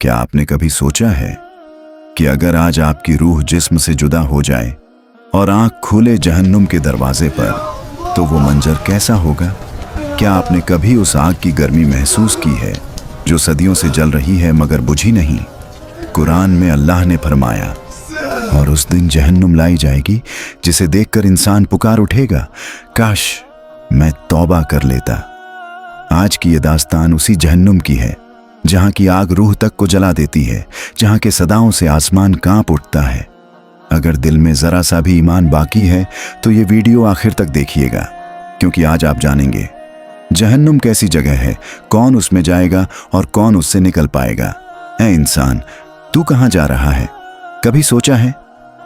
क्या आपने कभी सोचा है कि अगर आज आपकी रूह जिस्म से जुदा हो जाए और आंख खोले जहन्नुम के दरवाजे पर, तो वो मंजर कैसा होगा? क्या आपने कभी उस आग की गर्मी महसूस की है जो सदियों से जल रही है मगर बुझी नहीं? कुरान में अल्लाह ने फरमाया, और उस दिन जहन्नुम लाई जाएगी जिसे देखकर इंसान पुकार उठेगा, काश मैं तौबा कर लेता। आज की ये दास्तान उसी जहन्नुम की है जहां की आग रूह तक को जला देती है, जहां के सदाओं से आसमान कांप उठता है। अगर दिल में जरा सा भी ईमान बाकी है तो ये वीडियो आखिर तक देखिएगा, क्योंकि आज आप जानेंगे जहन्नुम कैसी जगह है, कौन उसमें जाएगा और कौन उससे निकल पाएगा। ऐ इंसान, तू कहां जा रहा है? कभी सोचा है?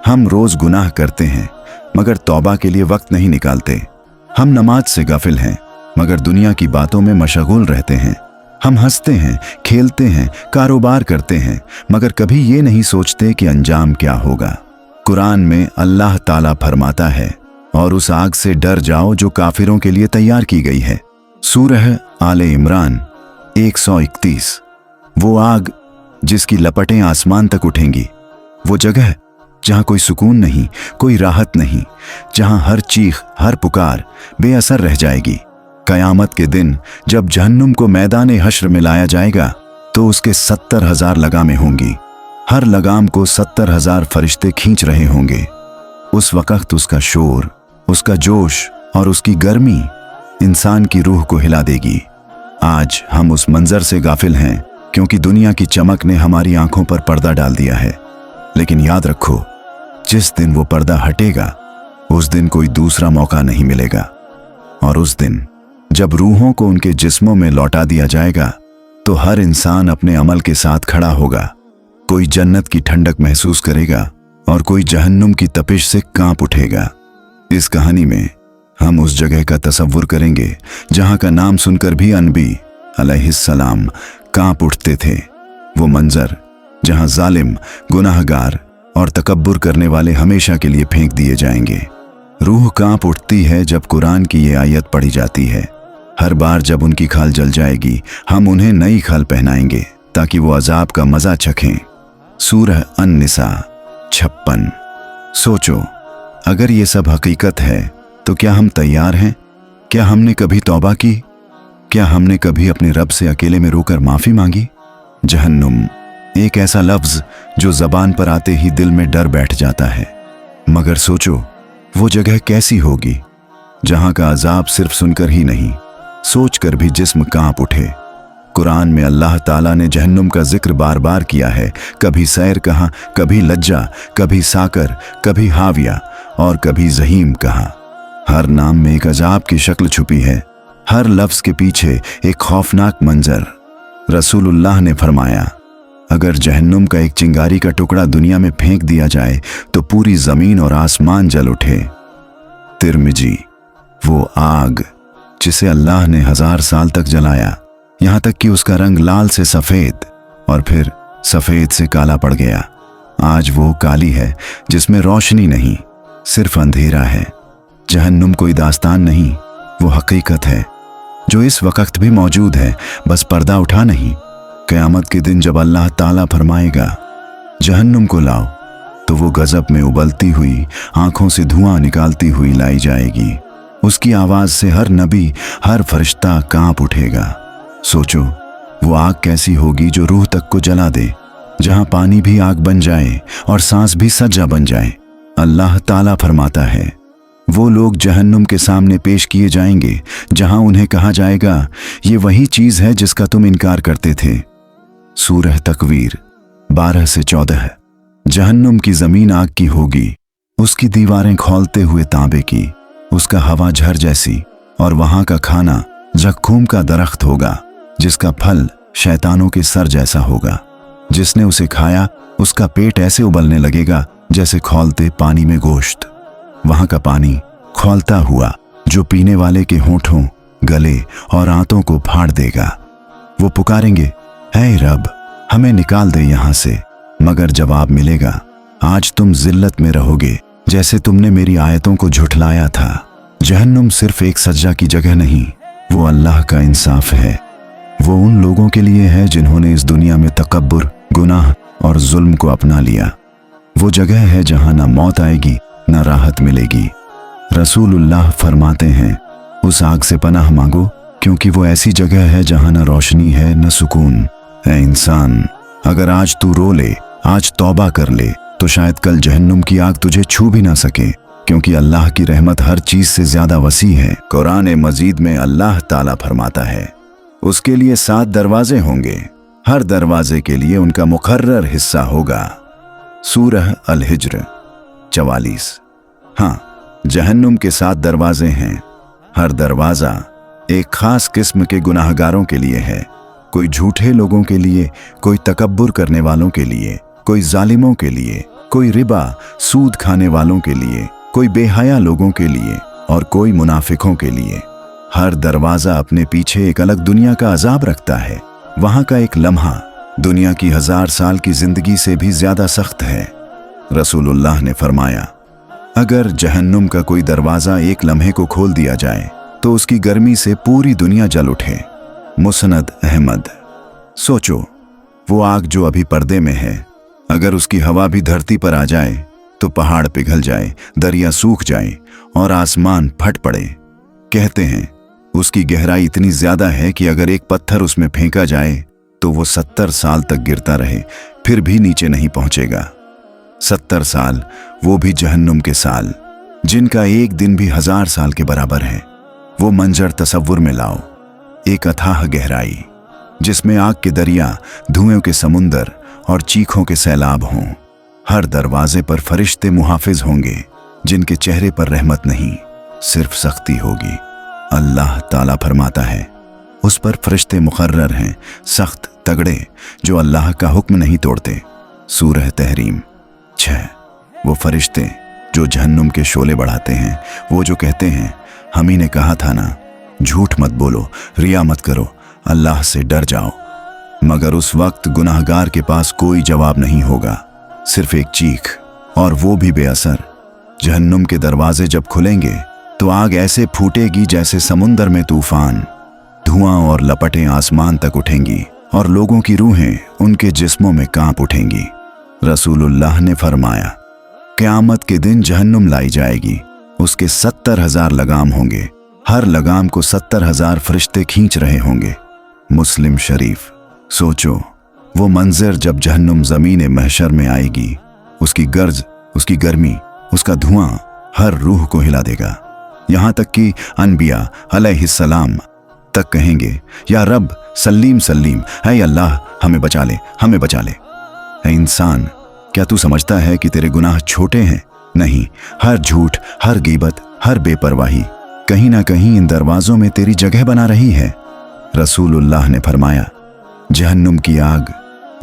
हम रोज गुनाह करते हैं मगर तौबा के लिए वक्त नहीं निकालते। हम नमाज से गाफिल हैं मगर दुनिया की बातों में मशगूल रहते हैं। हम हंसते हैं, खेलते हैं, कारोबार करते हैं, मगर कभी ये नहीं सोचते कि अंजाम क्या होगा। कुरान में अल्लाह ताला फरमाता है, और उस आग से डर जाओ जो काफिरों के लिए तैयार की गई है। सूरह आले इमरान 131। वो आग जिसकी लपटें आसमान तक उठेंगी, वो जगह जहां कोई सुकून नहीं, कोई राहत नहीं, जहां हर चीख, हर पुकार बेअसर रह जाएगी। कयामत के दिन जब जहन्नुम को मैदान हश्र में लाया जाएगा तो उसके 70,000 लगामें होंगी। हर लगाम को 70,000 फरिश्ते खींच रहे होंगे। उस वक्त उसका शोर, उसका जोश और उसकी गर्मी इंसान की रूह को हिला देगी। आज हम उस मंजर से गाफिल हैं क्योंकि दुनिया की चमक ने हमारी आंखों पर पर्दा डाल दिया है। लेकिन याद रखो, जिस दिन वो पर्दा हटेगा उस दिन कोई दूसरा मौका नहीं मिलेगा। और उस दिन जब रूहों को उनके जिस्मों में लौटा दिया जाएगा तो हर इंसान अपने अमल के साथ खड़ा होगा। कोई जन्नत की ठंडक महसूस करेगा और कोई जहन्नुम की तपिश से कांप उठेगा। इस कहानी में हम उस जगह का तसव्वुर करेंगे जहां का नाम सुनकर भी अनबी अलैहिस्सलाम कांप उठते थे। वो मंजर जहां जालिम, गुनाहगार और तकब्बुर करने वाले हमेशा के लिए फेंक दिए जाएंगे। रूह कांप उठती है जब कुरान की ये आयत पढ़ी जाती है। हर बार जब उनकी खाल जल जाएगी हम उन्हें नई खाल पहनाएंगे ताकि वो अजाब का मजा चखें। सूरह अन-निसा 56। सोचो, अगर ये सब हकीकत है तो क्या हम तैयार हैं? क्या हमने कभी तौबा की? क्या हमने कभी अपने रब से अकेले में रोकर माफी मांगी? जहन्नुम एक ऐसा लफ्ज जो जबान पर आते ही दिल में डर बैठ जाता है। मगर सोचो, वो जगह कैसी होगी जहां का अजाब सिर्फ सुनकर ही नहीं, सोचकर भी जिस्म कांप उठे। कुरान में अल्लाह ताला ने जहन्नुम का जिक्र बार बार किया है। कभी सैर कहा, कभी लज्जा, कभी साकर, कभी हाविया और कभी जहीम कहा। हर नाम में एक अजाब की शक्ल छुपी है, हर लफ्ज के पीछे एक खौफनाक मंजर। रसूलुल्लाह ने फरमाया, अगर जहन्नुम का एक चिंगारी का टुकड़ा दुनिया में फेंक दिया जाए तो पूरी जमीन और आसमान जल उठे। तिरमिजी, वो आग जिसे अल्लाह ने 1000 साल तक जलाया, यहां तक कि उसका रंग लाल से सफेद और फिर सफेद से काला पड़ गया। आज वो काली है जिसमें रोशनी नहीं, सिर्फ अंधेरा है। जहन्नुम कोई दास्तान नहीं, वो हकीकत है जो इस वक्त भी मौजूद है, बस पर्दा उठा नहीं। क़यामत के दिन जब अल्लाह ताला फरमाएगा, जहन्नुम को लाओ, तो वो गजब में उबलती हुई, आंखों से धुआं निकालती हुई लाई जाएगी। उसकी आवाज से हर नबी, हर फरिश्ता कांप उठेगा। सोचो, वो आग कैसी होगी जो रूह तक को जला दे, जहां पानी भी आग बन जाए और सांस भी सज्जा बन जाए। अल्लाह ताला फरमाता है, वो लोग जहन्नुम के सामने पेश किए जाएंगे जहां उन्हें कहा जाएगा, ये वही चीज है जिसका तुम इनकार करते थे। सूरह तकवीर 12 से 14। जहन्नुम की जमीन आग की होगी, उसकी दीवारें खौलते हुए तांबे की, उसका हवा झर जैसी, और वहां का खाना जख्खूम का दरख्त होगा जिसका फल शैतानों के सर जैसा होगा। जिसने उसे खाया उसका पेट ऐसे उबलने लगेगा जैसे खौलते पानी में गोश्त। वहां का पानी खौलता हुआ जो पीने वाले के होठों, गले और आंतों को फाड़ देगा। वो पुकारेंगे, ऐ रब, हमें निकाल दे यहां से। मगर जवाब मिलेगा, आज तुम जिल्लत में रहोगे जैसे तुमने मेरी आयतों को झुठलाया था। जहन्नुम सिर्फ एक सज्जा की जगह नहीं, वो अल्लाह का इंसाफ है। वो उन लोगों के लिए है जिन्होंने इस दुनिया में तकब्बुर, और जुल्म को अपना लिया। वो जगह है जहां ना मौत आएगी ना राहत मिलेगी। रसूलुल्लाह फरमाते हैं, उस आग से पनाह मांगो, क्योंकि वो ऐसी जगह है जहां ना रोशनी है न सुकून। ऐ इंसान, अगर आज तू रो ले, आज तौबा कर ले, तो शायद कल जहन्नुम की आग तुझे छू भी ना सके, क्योंकि अल्लाह की रहमत हर चीज से ज्यादा वसी है। कुरान मजीद में अल्लाह ताला फरमाता है, उसके लिए 7 दरवाजे होंगे, हर दरवाजे के लिए उनका मुकर्रर हिस्सा होगा। सूरह अल हिज्र 44। हाँ, जहन्नुम के 7 दरवाजे हैं। हर दरवाजा एक खास किस्म के गुनाहगारों के लिए है। कोई झूठे लोगों के लिए, कोई तकब्बुर करने वालों के लिए, कोई जालिमों के लिए, कोई रिबा सूद खाने वालों के लिए, कोई बेहया लोगों के लिए और कोई मुनाफिकों के लिए। हर दरवाजा अपने पीछे एक अलग दुनिया का अजाब रखता है। वहां का एक लम्हा दुनिया की 1000 साल की जिंदगी से भी ज्यादा सख्त है। रसूलुल्लाह ने फरमाया, अगर जहन्नुम का कोई दरवाजा एक लम्हे को खोल दिया जाए तो उसकी गर्मी से पूरी दुनिया जल उठे। मुसनद अहमद। सोचो, वो आग जो अभी पर्दे में है, अगर उसकी हवा भी धरती पर आ जाए तो पहाड़ पिघल जाए, दरिया सूख जाए और आसमान फट पड़े। कहते हैं उसकी गहराई इतनी ज्यादा है कि अगर एक पत्थर उसमें फेंका जाए तो वो 70 साल तक गिरता रहे, फिर भी नीचे नहीं पहुंचेगा। 70 साल, वो भी जहन्नुम के साल, जिनका एक दिन भी 1000 साल के बराबर है। वो मंजर तसव्वुर में लाओ, एक अथाह गहराई जिसमें आग के दरिया, धुएं के समुंदर और चीखों के सैलाब हों। हर दरवाजे पर फरिश्ते मुहाफिज होंगे, जिनके चेहरे पर रहमत नहीं, सिर्फ सख्ती होगी। अल्लाह ताला फरमाता है, उस पर फरिश्ते मुकर्रर हैं, सख्त तगड़े, जो अल्लाह का हुक्म नहीं तोड़ते। सूरह तहरीम 6। वो फरिश्ते जो जहन्नुम के शोले बढ़ाते हैं, वो जो कहते हैं, हम ही ने कहा था ना, झूठ मत बोलो, रिया मत करो, अल्लाह से डर जाओ। मगर उस वक्त गुनाहगार के पास कोई जवाब नहीं होगा, सिर्फ एक चीख, और वो भी बेअसर। जहन्नुम के दरवाजे जब खुलेंगे तो आग ऐसे फूटेगी जैसे समुंदर में तूफान। धुआं और लपटें आसमान तक उठेंगी और लोगों की रूहें उनके जिस्मों में कांप उठेंगी। रसूलुल्लाह ने फरमाया, क़यामत के दिन जहन्नुम लाई जाएगी, उसके 70,000 लगाम होंगे, हर लगाम को 70,000 फरिश्ते खींच रहे होंगे। मुस्लिम शरीफ। सोचो, वो मंजर जब जहन्नुम ज़मीन महशर में आएगी, उसकी गर्ज, उसकी गर्मी, उसका धुआं हर रूह को हिला देगा। यहाँ तक कि अनबिया अलैहिस्सलाम तक कहेंगे, या रब सल्लीम सल्लीम, ऐ अल्लाह हमें बचा ले, हमें बचा ले। ऐ इंसान, क्या तू समझता है कि तेरे गुनाह छोटे हैं? नहीं, हर झूठ, हर गीबत, हर बेपरवाही कहीं ना कहीं इन दरवाजों में तेरी जगह बना रही है। रसूलुल्लाह ने फरमाया, जहन्नुम की आग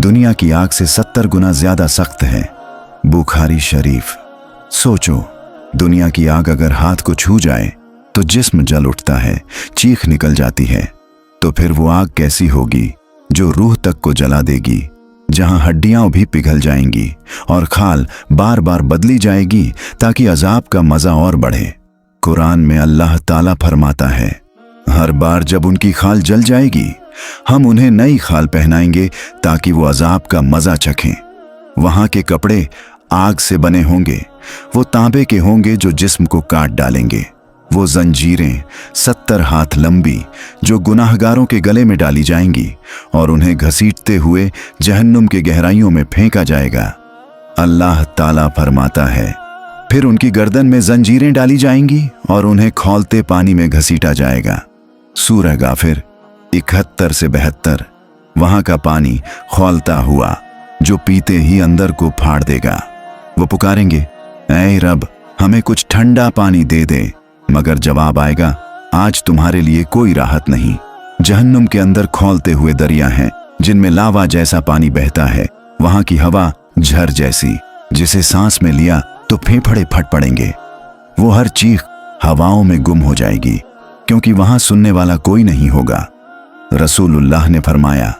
दुनिया की आग से 70 गुना ज्यादा सख्त है। बुखारी शरीफ। सोचो, दुनिया की आग अगर हाथ को छू जाए तो जिस्म जल उठता है, चीख निकल जाती है, तो फिर वो आग कैसी होगी जो रूह तक को जला देगी, जहां हड्डियां भी पिघल जाएंगी और खाल बार बार बदली जाएगी ताकि अजाब का मजा और बढ़े। कुरान में अल्लाह ताला फरमाता है, हर बार जब उनकी खाल जल जाएगी, हम उन्हें नई खाल पहनाएंगे ताकि वो अजाब का मजा चखें। वहां के कपड़े आग से बने होंगे, वो तांबे के होंगे जो जिस्म को काट डालेंगे। वो जंजीरें 70 हाथ लंबी जो गुनाहगारों के गले में डाली जाएंगी और उन्हें घसीटते हुए जहन्नुम के गहराइयों में फेंका जाएगा। अल्लाह ताला फरमाता है, फिर उनकी गर्दन में जंजीरें डाली जाएंगी और उन्हें खौलते पानी में घसीटा जाएगा। सूरह गाफिर 71 से 72। वहां का पानी खौलता हुआ जो पीते ही अंदर को फाड़ देगा। वो पुकारेंगे, ऐ रब हमें कुछ ठंडा पानी दे दे, मगर जवाब आएगा, आज तुम्हारे लिए कोई राहत नहीं। जहन्नुम के अंदर खौलते हुए दरिया हैं जिनमें लावा जैसा पानी बहता है। वहां की हवा झर जैसी, जिसे सांस में लिया तो फेफड़े फट पड़ेंगे। वो हर चीख हवाओं में गुम हो जाएगी, क्योंकि वहां सुनने वाला कोई नहीं होगा। रसूलुल्लाह ने फरमाया,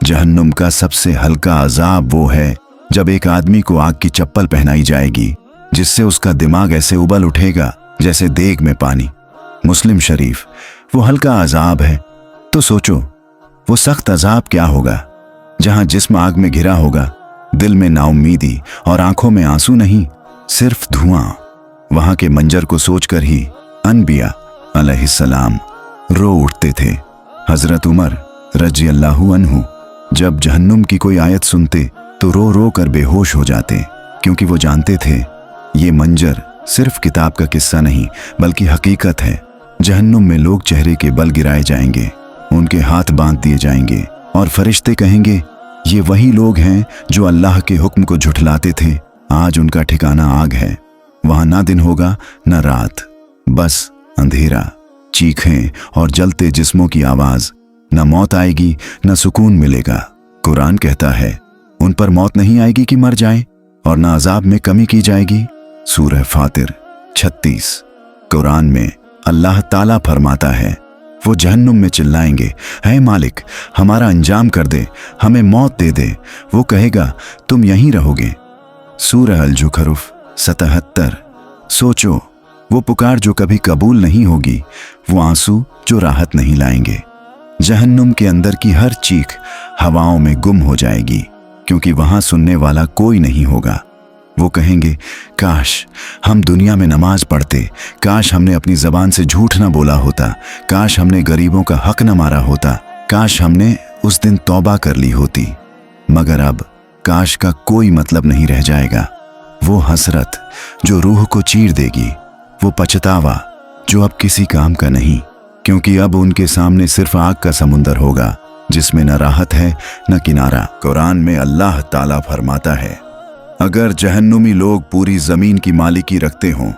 जहन्नुम का सबसे हल्का अजाब वो है जब एक आदमी को आग की चप्पल पहनाई जाएगी, जिससे उसका दिमाग ऐसे उबल उठेगा जैसे देग में पानी। मुस्लिम शरीफ। वो हल्का अजाब है तो सोचो वो सख्त अजाब क्या होगा, जहां जिस्म आग में घिरा होगा, दिल में नाउम्मीदी और आंखों में आंसू नहीं, सिर्फ धुआं। वहां के मंजर को सोचकर ही अनबिया अलैहिस्सलाम रो उठते थे। हजरत उमर रजी अल्लाहु अन्हु जब जहन्नुम की कोई आयत सुनते तो रो रो कर बेहोश हो जाते, क्योंकि वो जानते थे ये मंजर सिर्फ किताब का किस्सा नहीं बल्कि हकीकत है। जहन्नुम में लोग चेहरे के बल गिराए जाएंगे, उनके हाथ बांध दिए जाएंगे और फरिश्ते कहेंगे ये वही लोग हैं जो अल्लाह के हुक्म को झुठलाते थे, आज उनका ठिकाना आग है। वहां ना दिन होगा न रात, बस अंधेरा, चीखें और जलते जिस्मों की आवाज। न मौत आएगी न सुकून मिलेगा। कुरान कहता है उन पर मौत नहीं आएगी कि मर जाएं, और न अजाब में कमी की जाएगी। सूरह फातिर 36। कुरान में अल्लाह ताला फरमाता है वो जहन्नुम में चिल्लाएंगे, है मालिक हमारा अंजाम कर दे, हमें मौत दे दे। वो कहेगा तुम यहीं रहोगे। सूरह अल जुखरुफ 77। सोचो वो पुकार जो कभी कबूल नहीं होगी, वो आंसू जो राहत नहीं लाएंगे। जहन्नुम के अंदर की हर चीख हवाओं में गुम हो जाएगी, क्योंकि वहां सुनने वाला कोई नहीं होगा। वो कहेंगे काश हम दुनिया में नमाज पढ़ते, काश हमने अपनी जबान से झूठ न बोला होता, काश हमने गरीबों का हक न मारा होता, काश हमने उस दिन तौबा कर ली होती। मगर अब काश का कोई मतलब नहीं रह जाएगा। वो हसरत जो रूह को चीर देगी, वो पछतावा जो अब किसी काम का नहीं, क्योंकि अब उनके सामने सिर्फ आग का समुंदर होगा जिसमें न राहत है न किनारा। कुरान में अल्लाह ताला फरमाता है अगर जहन्नुमी लोग पूरी जमीन की मालिकी रखते हों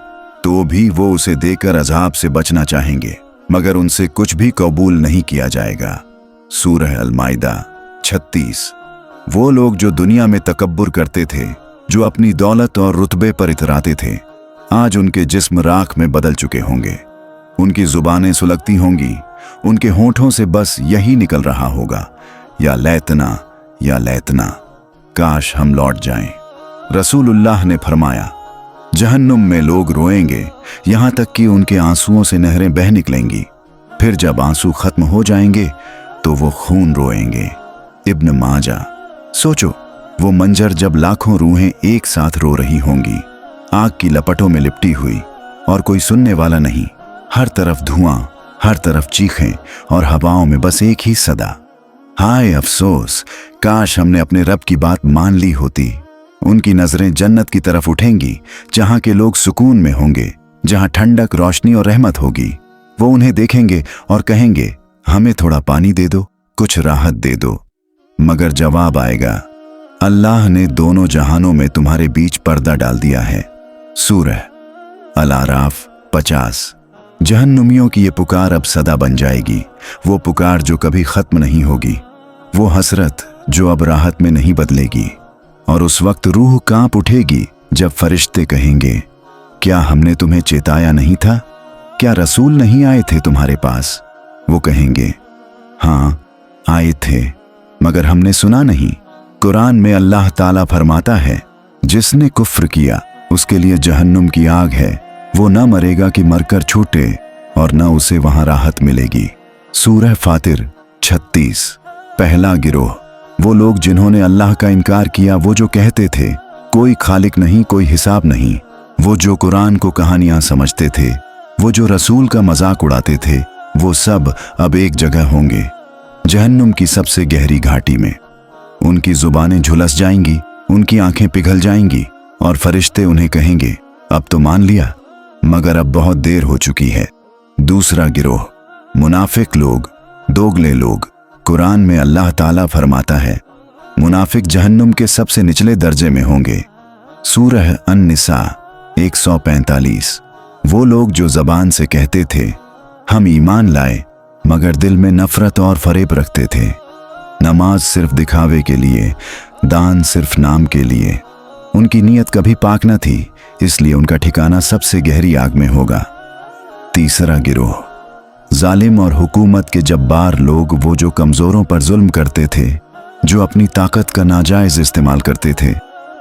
तो भी वो उसे देकर अजाब से बचना चाहेंगे, मगर उनसे कुछ भी कबूल नहीं किया जाएगा। सूरह अल माइदा 36। वो लोग जो दुनिया में तकब्बुर करते थे, जो अपनी दौलत और रुतबे पर इतराते थे, आज उनके जिस्म राख में बदल चुके होंगे। उनकी जुबानें सुलगती होंगी, उनके होठों से बस यही निकल रहा होगा, या लैतना या लैतना, काश हम लौट जाएं। रसूलुल्लाह ने फरमाया जहन्नुम में लोग रोएंगे यहां तक कि उनके आंसुओं से नहरें बह निकलेंगी, फिर जब आंसू खत्म हो जाएंगे तो वो खून रोएंगे। इब्न माजा। सोचो वो मंजर जब लाखों रूहें एक साथ रो रही होंगी, आग की लपटों में लिपटी हुई, और कोई सुनने वाला नहीं, हर तरफ धुआं, हर तरफ चीखें और हवाओं में बस एक ही सदा, हाय अफसोस, काश हमने अपने रब की बात मान ली होती। उनकी नजरें जन्नत की तरफ उठेंगी, जहां के लोग सुकून में होंगे, जहां ठंडक, रोशनी और रहमत होगी। वो उन्हें देखेंगे और कहेंगे हमें थोड़ा पानी दे दो, कुछ राहत दे दो। मगर जवाब आएगा अल्लाह ने दोनों जहानों में तुम्हारे बीच पर्दा डाल दिया है। सूरह अल आराफ 50। जहन्नुमियों की ये पुकार अब सदा बन जाएगी, वो पुकार जो कभी खत्म नहीं होगी, वो हसरत जो अब राहत में नहीं बदलेगी। और उस वक्त रूह कांप उठेगी जब फरिश्ते कहेंगे क्या हमने तुम्हें चेताया नहीं था, क्या रसूल नहीं आए थे तुम्हारे पास। वो कहेंगे हाँ आए थे, मगर हमने सुना नहीं। कुरान में अल्लाह ताला फरमाता है जिसने कुफ्र किया उसके लिए जहन्नुम की आग है, वो न मरेगा कि मरकर छूटे, और न उसे वहां राहत मिलेगी। सूरह फातिर 36। पहला गिरोह वो लोग जिन्होंने अल्लाह का इनकार किया, वो जो कहते थे कोई खालिक नहीं, कोई हिसाब नहीं, वो जो कुरान को कहानियां समझते थे, वो जो रसूल का मजाक उड़ाते थे, वो सब अब एक जगह होंगे जहन्नुम की सबसे गहरी घाटी में। उनकी जुबानें झुलस जाएंगी, उनकी आंखें पिघल जाएंगी, और फरिश्ते उन्हें कहेंगे अब तो मान लिया, मगर अब बहुत देर हो चुकी है। दूसरा गिरोह मुनाफिक लोग, दोगले लोग। कुरान में अल्लाह ताला फरमाता है मुनाफिक जहन्नुम के सबसे निचले दर्जे में होंगे। सूरह अन-निसा 145। वो लोग जो जबान से कहते थे हम ईमान लाए, मगर दिल में नफरत और फरेब रखते थे। नमाज सिर्फ दिखावे के लिए, दान सिर्फ नाम के लिए। उनकी नीयत कभी पाक न थी, इसलिए उनका ठिकाना सबसे गहरी आग में होगा। तीसरा गिरोह जालिम और हुकूमत के जब्बार लोग, वो जो कमजोरों पर जुल्म करते थे, जो अपनी ताकत का नाजायज इस्तेमाल करते थे,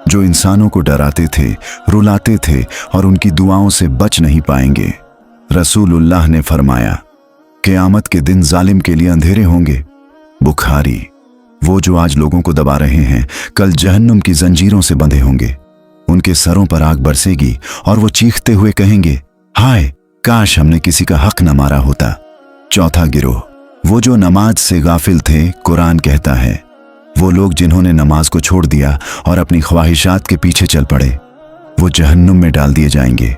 जो इंसानों को डराते थे, रुलाते थे और उनकी दुआओं से बच नहीं पाएंगे। रसूलुल्लाह ने फरमाया क़यामत के दिन जालिम के लिए अंधेरे होंगे, बुखारी, वो जो आज लोगों को दबा रहे हैं कल जहन्नुम की जंजीरों से बंधे होंगे। उनके सरों पर आग बरसेगी और वो चीखते हुए कहेंगे, हाय काश हमने किसी का हक न मारा होता। चौथा गिरोह, वो जो नमाज से गाफिल थे। कुरान कहता है वो लोग जिन्होंने नमाज को छोड़ दिया और अपनी ख्वाहिशात के पीछे चल पड़े, वो जहन्नुम में डाल दिए जाएंगे।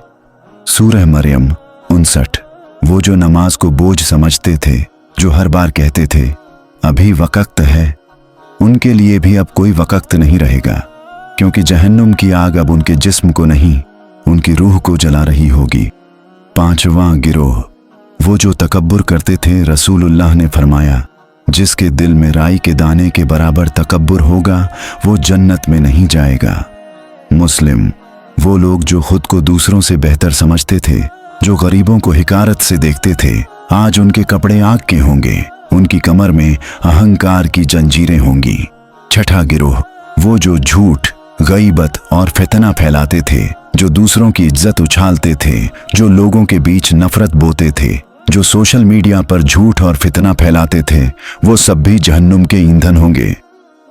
सूरह मरियम 59। वो जो नमाज को बोझ समझते थे, जो हर बार कहते थे अभी वक्त है, उनके लिए भी अब कोई वक्त नहीं रहेगा, क्योंकि जहन्नुम की आग अब उनके जिस्म को नहीं उनकी रूह को जला रही होगी। पांचवां गिरोह, वो जो तकब्बुर करते थे। रसूलुल्लाह ने फरमाया जिसके दिल में राई के दाने के बराबर तकब्बुर होगा वो जन्नत में नहीं जाएगा। मुस्लिम, वो लोग जो खुद को दूसरों से बेहतर समझते थे, जो गरीबों को हिकारत से देखते थे, आज उनके कपड़े आग के होंगे, उनकी कमर में अहंकार की जंजीरें होंगी। छठा गिरोह, वो जो झूठ, गईबत और फितना फैलाते थे, जो दूसरों की इज्जत उछालते थे, जो लोगों के बीच नफरत बोते थे, जो सोशल मीडिया पर झूठ और फितना फैलाते थे, वो सब भी जहन्नुम के ईंधन होंगे।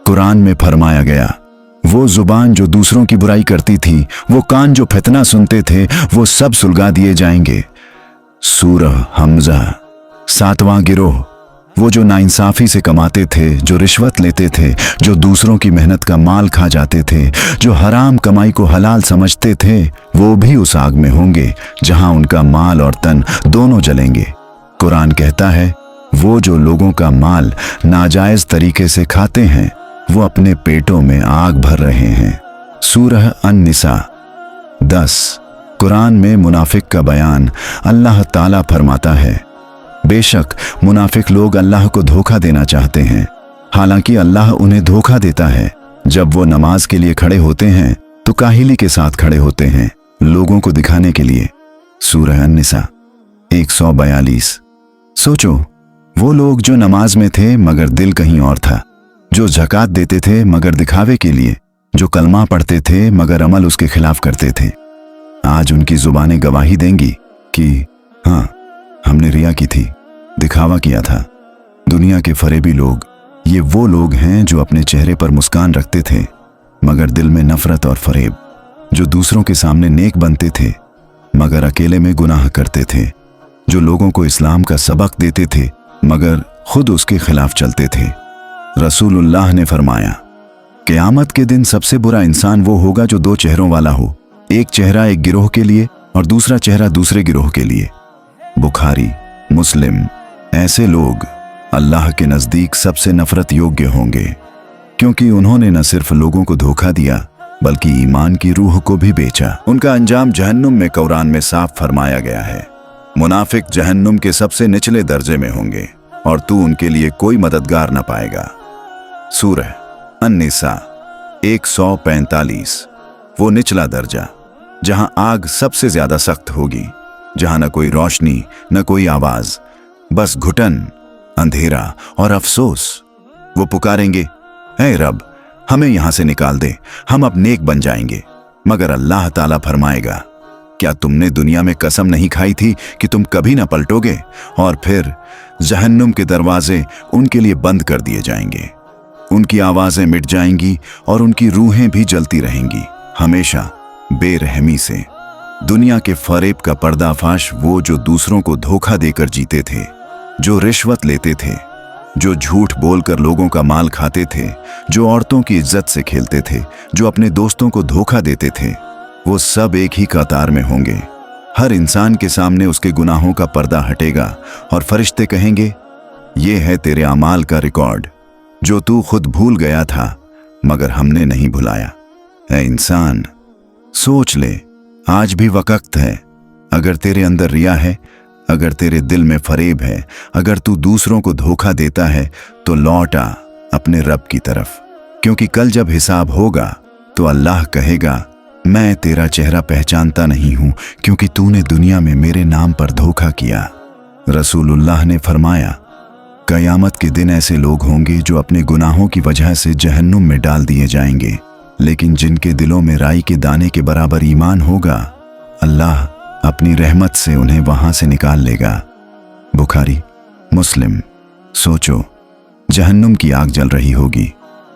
कुरान में फरमाया गया वो जुबान जो दूसरों की बुराई करती थी, वो कान जो फितना सुनते थे, वो सब सुलगा दिए जाएंगे। सूरह हमजा। सातवां गिरोह, वो जो नाइंसाफी से कमाते थे, जो रिश्वत लेते थे, जो दूसरों की मेहनत का माल खा जाते थे, जो हराम कमाई को हलाल समझते थे, वो भी उस आग में होंगे जहां उनका माल और तन दोनों जलेंगे। कुरान कहता है वो जो लोगों का माल नाजायज तरीके से खाते हैं, वो अपने पेटों में आग भर रहे हैं। सूरह अन-निसा 10। कुरान में मुनाफिक का बयान। अल्लाह ताला फरमाता है बेशक मुनाफिक लोग अल्लाह को धोखा देना चाहते हैं, हालांकि अल्लाह उन्हें धोखा देता है। जब वो नमाज के लिए खड़े होते हैं तो काहिली के साथ खड़े होते हैं, लोगों को दिखाने के लिए। सूरह अन-निसा 142। सोचो, वो लोग जो नमाज में थे मगर दिल कहीं और था, जो ज़कात देते थे मगर दिखावे के लिए, जो कलमा पढ़ते थे मगर अमल उसके खिलाफ करते थे, आज उनकी जुबानें गवाही देंगी कि हाँ हमने रिया की थी, दिखावा किया था। दुनिया के फरेबी लोग ये वो लोग हैं जो अपने चेहरे पर मुस्कान रखते थे मगर दिल में नफरत और फरेब, जो दूसरों के सामने नेक बनते थे मगर अकेले में गुनाह करते थे, जो लोगों को इस्लाम का सबक देते थे मगर खुद उसके खिलाफ चलते थे। रसूलुल्लाह ने फरमाया क़यामत के दिन सबसे बुरा इंसान वो होगा जो दो चेहरों वाला हो, एक चेहरा एक गिरोह के लिए और दूसरा चेहरा दूसरे गिरोह के लिए। बुखारी मुस्लिम। ऐसे लोग अल्लाह के नज़दीक सबसे नफरत योग्य होंगे, क्योंकि उन्होंने न सिर्फ लोगों को धोखा दिया बल्कि ईमान की रूह को भी बेचा। उनका अंजाम जहन्नुम में कुरान में साफ फरमाया गया है मुनाफिक जहन्नुम के सबसे निचले दर्जे में होंगे और तू उनके लिए कोई मददगार न पाएगा। सूरह अन-निसा 145। वो निचला दर्जा जहां आग सबसे ज्यादा सख्त होगी, जहां न कोई रोशनी न कोई आवाज, बस घुटन, अंधेरा और अफसोस। वो पुकारेंगे ऐ रब हमें यहां से निकाल दे, हम अब नेक बन जाएंगे। मगर अल्लाह ताला फरमाएगा क्या तुमने दुनिया में कसम नहीं खाई थी कि तुम कभी ना पलटोगे? और फिर जहन्नुम के दरवाजे उनके लिए बंद कर दिए जाएंगे, उनकी आवाजें मिट जाएंगी और उनकी रूहें भी जलती रहेंगी हमेशा बेरहमी से। दुनिया के फरेब का पर्दाफाश वो जो दूसरों को धोखा देकर जीते थे, जो रिश्वत लेते थे, जो झूठ बोलकर लोगों का माल खाते थे, जो औरतों की इज्जत से खेलते थे, जो अपने दोस्तों को धोखा देते थे, वो सब एक ही कतार में होंगे। हर इंसान के सामने उसके गुनाहों का पर्दा हटेगा और फरिश्ते कहेंगे ये है तेरे अमाल का रिकॉर्ड जो तू खुद भूल गया था मगर हमने नहीं भुलाया। ऐ इंसान सोच ले, आज भी वक्त है। अगर तेरे अंदर रिया है, अगर तेरे दिल में फरेब है, अगर तू दूसरों को धोखा देता है तो लौट आ अपने रब की तरफ, क्योंकि कल जब हिसाब होगा तो अल्लाह कहेगा मैं तेरा चेहरा पहचानता नहीं हूं क्योंकि तूने दुनिया में मेरे नाम पर धोखा किया। रसूलुल्लाह ने फरमाया क़यामत के दिन ऐसे लोग होंगे जो अपने गुनाहों की वजह से जहन्नुम में डाल दिए जाएंगे, लेकिन जिनके दिलों में राई के दाने के बराबर ईमान होगा, अल्लाह अपनी रहमत से उन्हें वहां से निकाल लेगा। बुखारी मुस्लिम। सोचो, जहन्नुम की आग जल रही होगी।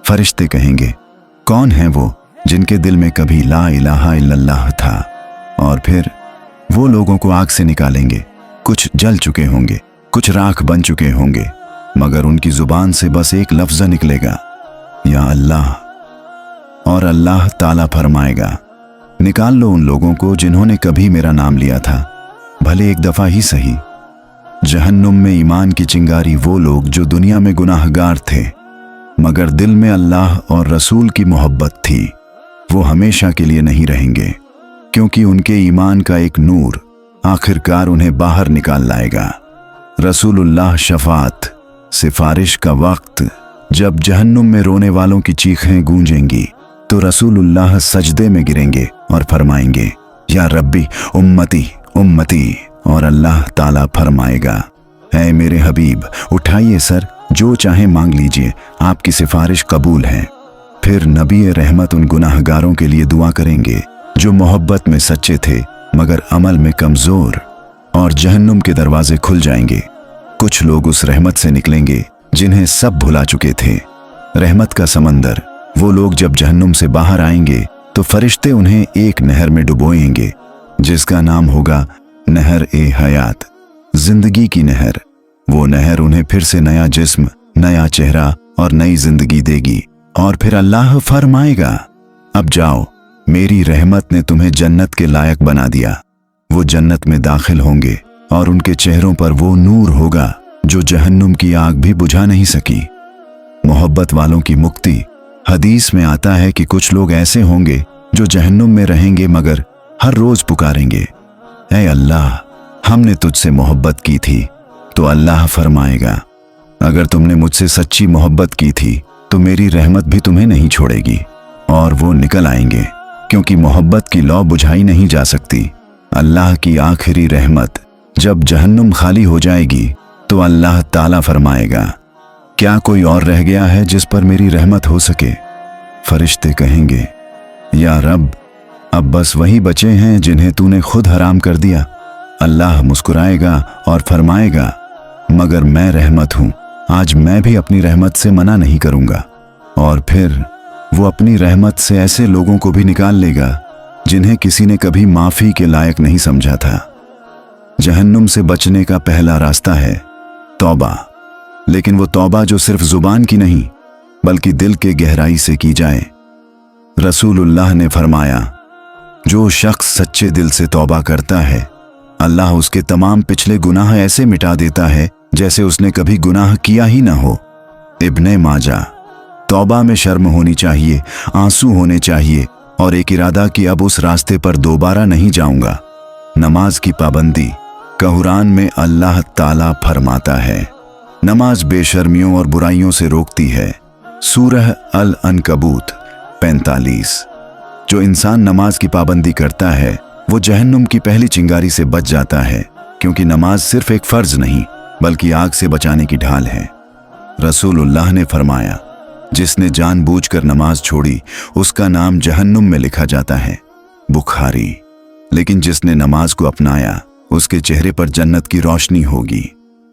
फरिश्ते कहेंगे, कौन है वो जिनके दिल में कभी ला इलाहा इल्लल्लाह था? और फिर वो लोगों को आग से निकालेंगे। कुछ जल चुके होंगे, कुछ राख बन चुके होंगे, मगर उनकी जुबान से बस एक लफ्ज निकलेगा, या अल्लाह। और अल्लाह ताला फरमाएगा, निकाल लो उन लोगों को जिन्होंने कभी मेरा नाम लिया था, भले एक दफा ही सही। जहन्नुम में ईमान की चिंगारी वो लोग जो दुनिया में गुनाहगार थे मगर दिल में अल्लाह और रसूल की मोहब्बत थी। वो हमेशा के लिए नहीं रहेंगे, क्योंकि उनके ईमान का एक नूर आखिरकार उन्हें बाहर निकाल लाएगा। रसूलुल्लाह शफात, सिफारिश का वक्त जब जहन्नुम में रोने वालों की चीखें गूंजेंगी तो रसूलुल्लाह सजदे में गिरेंगे और फरमाएंगे, या रब्बी उम्मती उम्मती। और अल्लाह ताला फरमाएगा, ऐ मेरे हबीब, उठाइए सर, जो चाहे मांग लीजिए, आपकी सिफारिश कबूल है। फिर नबी रहमत उन गुनाहगारों के लिए दुआ करेंगे जो मोहब्बत में सच्चे थे मगर अमल में कमजोर, और जहन्नुम के दरवाजे खुल जाएंगे। कुछ लोग उस रहमत से निकलेंगे जिन्हें सब भुला चुके थे। रहमत का समंदर, वो लोग जब जहन्नुम से बाहर आएंगे तो फरिश्ते उन्हें एक नहर में डुबोएंगे जिसका नाम होगा नहर ए हयात, जिंदगी की नहर। वो नहर उन्हें फिर से नया जिस्म, नया चेहरा और नई जिंदगी देगी। और फिर अल्लाह फरमाएगा, अब जाओ, मेरी रहमत ने तुम्हें जन्नत के लायक बना दिया। वो जन्नत में दाखिल होंगे और उनके चेहरों पर वो नूर होगा जो जहन्नुम की आग भी बुझा नहीं सकी। मोहब्बत वालों की मुक्ति, हदीस में आता है कि कुछ लोग ऐसे होंगे जो जहन्नुम में रहेंगे मगर हर रोज पुकारेंगे, ऐ अल्लाह, हमने तुझसे मोहब्बत की थी। तो अल्लाह फरमाएगा, अगर तुमने मुझसे सच्ची मोहब्बत की थी तो मेरी रहमत भी तुम्हें नहीं छोड़ेगी। और वो निकल आएंगे, क्योंकि मोहब्बत की लौ बुझाई नहीं जा सकती। अल्लाह की आखिरी रहमत जब जहन्नुम खाली हो जाएगी तो अल्लाह ताला फरमाएगा, क्या कोई और रह गया है जिस पर मेरी रहमत हो सके? फरिश्ते कहेंगे, या रब, अब बस वही बचे हैं जिन्हें तूने खुद हराम कर दिया। अल्लाह मुस्कुराएगा और फरमाएगा, मगर मैं रहमत हूं, आज मैं भी अपनी रहमत से मना नहीं करूंगा। और फिर वो अपनी रहमत से ऐसे लोगों को भी निकाल लेगा जिन्हें किसी ने कभी माफी के लायक नहीं समझा था। जहन्नुम से बचने का पहला रास्ता है तौबा, लेकिन वो तौबा जो सिर्फ जुबान की नहीं बल्कि दिल के गहराई से की जाए। रसूलुल्लाह ने फरमाया, जो शख्स सच्चे दिल से तौबा करता है, अल्लाह उसके तमाम पिछले गुनाह ऐसे मिटा देता है जैसे उसने कभी गुनाह किया ही ना हो। इब्ने माजा। तौबा में शर्म होनी चाहिए, आंसू होने चाहिए और एक इरादा कि अब उस रास्ते पर दोबारा नहीं जाऊंगा। नमाज की पाबंदी। कुरान में अल्लाह ताला फरमाता है, नमाज बेशर्मियों और बुराइयों से रोकती है। सूरह अल अनकबूत 45। जो इंसान नमाज की पाबंदी करता है वो जहन्नुम की पहली चिंगारी से बच जाता है, क्योंकि नमाज सिर्फ एक फर्ज नहीं बल्कि आग से बचाने की ढाल है। रसूलुल्लाह ने फरमाया, जिसने जानबूझकर नमाज छोड़ी उसका नाम जहन्नुम में लिखा जाता है। बुखारी। लेकिन जिसने नमाज को अपनाया उसके चेहरे पर जन्नत की रोशनी होगी।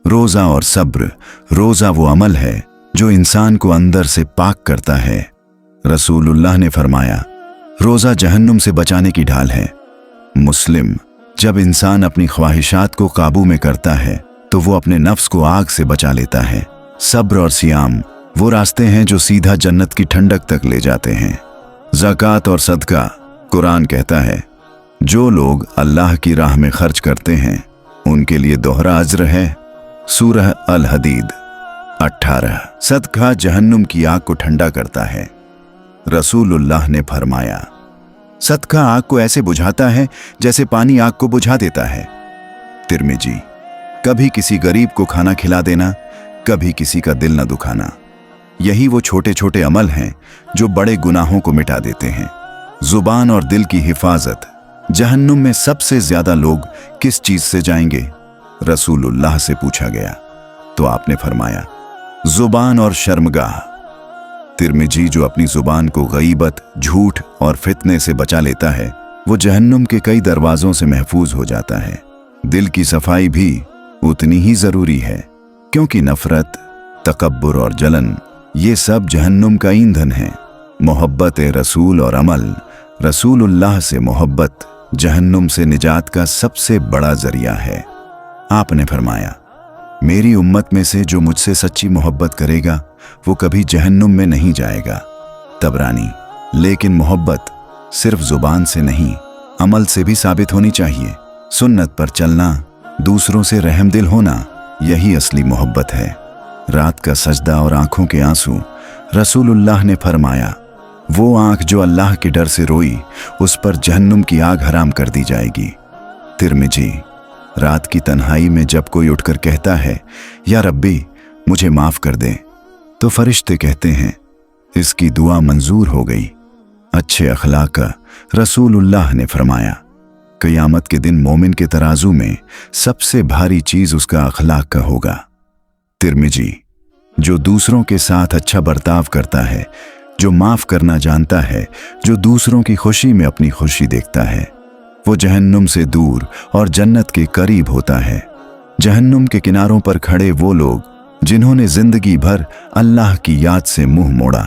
रोजा और सब्र। रोजा वो अमल है जो इंसान को अंदर से पाक करता है। रसूलुल्लाह ने फरमाया, रोजा जहन्नुम से बचाने की ढाल है। मुस्लिम। जब इंसान अपनी ख्वाहिशात को काबू में करता है तो वो अपने नफ्स को आग से बचा लेता है। सब्र और सियाम वो रास्ते हैं जो सीधा जन्नत की ठंडक तक ले जाते हैं। ज़कात और सदका। कुरान कहता है, जो लोग अल्लाह की राह में खर्च करते हैं उनके लिए दोहरा अज्र है। सूरह अल हदीद 18। सदका जहन्नुम की आग को ठंडा करता है। रसूलुल्लाह ने फरमाया, सदका आग को ऐसे बुझाता है जैसे पानी आग को बुझा देता है। तिर्मिजी। कभी किसी गरीब को खाना खिला देना, कभी किसी का दिल न दुखाना, यही वो छोटे छोटे अमल हैं जो बड़े गुनाहों को मिटा देते हैं। जुबान और दिल की हिफाजत। जहन्नुम में सबसे ज्यादा लोग किस चीज से जाएंगे? रसूलुल्लाह से पूछा गया तो आपने फरमाया, जुबान और शर्मगाह। तिर्मिजी। जो अपनी जुबान को गईबत, झूठ और फितने से बचा लेता है वो जहन्नुम के कई दरवाजों से महफूज हो जाता है। दिल की सफाई भी उतनी ही जरूरी है, क्योंकि नफरत, तकब्बुर और जलन, ये सब जहन्नुम का ईंधन है। मोहब्बत रसूल और अमल, रसूलुल्लाह से मोहब्बत जहन्नुम से निजात का सबसे बड़ा जरिया है। आपने फरमाया, मेरी उम्मत में से जो मुझसे सच्ची मोहब्बत करेगा वो कभी जहन्नुम में नहीं जाएगा। तबरानी। लेकिन मोहब्बत सिर्फ जुबान से नहीं, अमल से भी साबित होनी चाहिए। सुन्नत पर चलना, दूसरों से रहमदिल होना, यही असली मोहब्बत है। रात का सजदा और आंखों के आंसू, रसूलुल्लाह ने फरमाया, वो आंख जो अल्लाह के डर से रोई उस पर जहन्नुम की आग हराम कर दी जाएगी। तिरमिजी। रात की तन्हाई में जब कोई उठकर कहता है, या रब्बी मुझे माफ कर दे, तो फरिश्ते कहते हैं, इसकी दुआ मंजूर हो गई। अच्छे अखलाक का रसूलुल्लाह ने फरमाया, क़यामत के दिन मोमिन के तराजू में सबसे भारी चीज उसका अखलाक का होगा। तिरमिजी। जो दूसरों के साथ अच्छा बर्ताव करता है, जो माफ करना जानता है, जो दूसरों की खुशी में अपनी खुशी देखता है, वो जहन्नुम से दूर और जन्नत के करीब होता है। जहन्नुम के किनारों पर खड़े वो लोग जिन्होंने जिंदगी भर अल्लाह की याद से मुंह मोड़ा,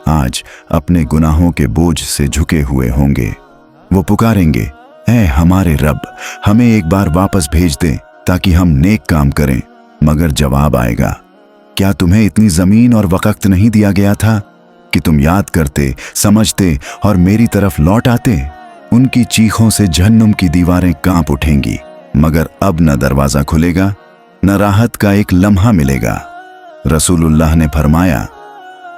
आज अपने गुनाहों के बोझ से झुके हुए होंगे। वो पुकारेंगे, ऐ हमारे रब, हमें एक बार वापस भेज दे ताकि हम नेक काम करें। मगर जवाब आएगा, क्या तुम्हें इतनी जमीन और वक्त नहीं दिया गया था कि तुम याद करते, समझते और मेरी तरफ लौट आते? उनकी चीखों से जहन्नुम की दीवारें कांप उठेंगी, मगर अब न दरवाजा खुलेगा, न राहत का एक लम्हा मिलेगा। रसूलुल्लाह ने फरमाया,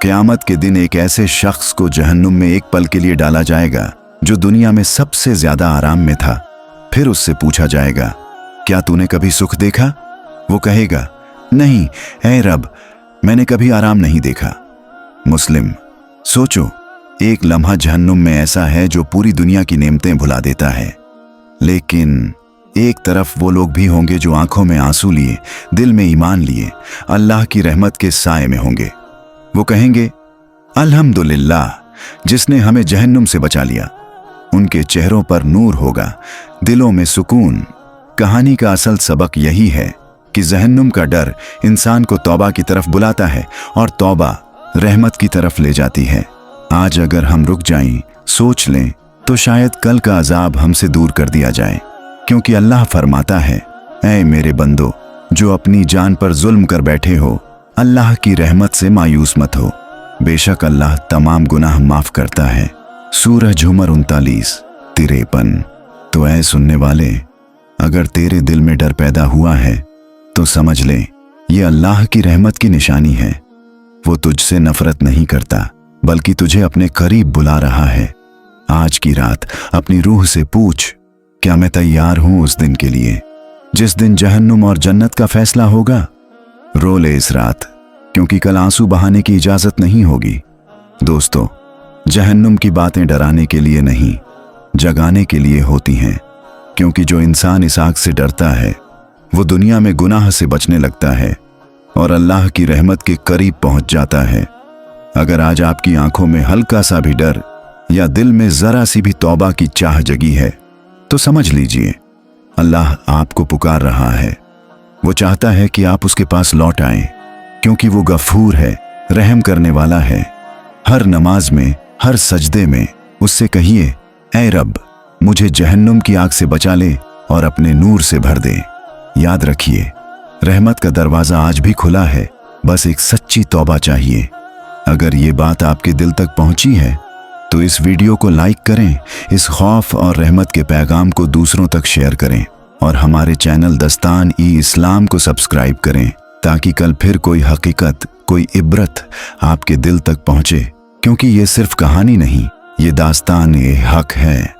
क़यामत के दिन एक ऐसे शख्स को जहन्नुम में एक पल के लिए डाला जाएगा जो दुनिया में सबसे ज्यादा आराम में था। फिर उससे पूछा जाएगा, क्या तूने कभी सुख देखा? वो कहेगा, नहीं ऐ रब, मैंने कभी आराम नहीं देखा। मुस्लिम। सोचो, एक लम्हा जहन्नुम में ऐसा है जो पूरी दुनिया की नेमतें भुला देता है। लेकिन एक तरफ वो लोग भी होंगे जो आंखों में आंसू लिए, दिल में ईमान लिए, अल्लाह की रहमत के साए में होंगे। वो कहेंगे, अल्हम्दुलिल्लाह, जिसने हमें जहन्नुम से बचा लिया। उनके चेहरों पर नूर होगा, दिलों में सुकून। कहानी का असल सबक यही है कि जहन्नुम का डर इंसान को तौबा की तरफ बुलाता है और तौबा रहमत की तरफ ले जाती है। आज अगर हम रुक जाएं, सोच लें, तो शायद कल का अजाब हमसे दूर कर दिया जाए। क्योंकि अल्लाह फरमाता है, ऐ मेरे बंदो, जो अपनी जान पर जुल्म कर बैठे हो, अल्लाह की रहमत से मायूस मत हो, बेशक अल्लाह तमाम गुनाह माफ करता है। सूरह झुमर 39-53। तो ऐ सुनने वाले, अगर तेरे दिल में डर पैदा हुआ है तो समझ ले, ये अल्लाह की रहमत की निशानी है। वो तुझसे नफरत नहीं करता, बल्कि तुझे अपने करीब बुला रहा है। आज की रात अपनी रूह से पूछ, क्या मैं तैयार हूं उस दिन के लिए जिस दिन जहन्नुम और जन्नत का फैसला होगा? रो ले इस रात, क्योंकि कल आंसू बहाने की इजाजत नहीं होगी। दोस्तों, जहन्नुम की बातें डराने के लिए नहीं, जगाने के लिए होती हैं। क्योंकि जो इंसान इस आग से डरता है वो दुनिया में गुनाह से बचने लगता है और अल्लाह की रहमत के करीब पहुंच जाता है। अगर आज आपकी आंखों में हल्का सा भी डर या दिल में जरा सी भी तौबा की चाह जगी है, तो समझ लीजिए अल्लाह आपको पुकार रहा है। वो चाहता है कि आप उसके पास लौट आएं, क्योंकि वो गफूर है, रहम करने वाला है। हर नमाज में, हर सजदे में उससे कहिए, ऐ रब, मुझे जहन्नुम की आग से बचा ले और अपने नूर से भर दे। याद रखिए, रहमत का दरवाजा आज भी खुला है, बस एक सच्ची तौबा चाहिए। अगर ये बात आपके दिल तक पहुंची है तो इस वीडियो को लाइक करें, इस खौफ और रहमत के पैगाम को दूसरों तक शेयर करें और हमारे चैनल दस्तान-ई-इस्लाम को सब्सक्राइब करें, ताकि कल फिर कोई हकीकत, कोई इबरत आपके दिल तक पहुंचे। क्योंकि ये सिर्फ कहानी नहीं, ये दास्तान-ए-हक है।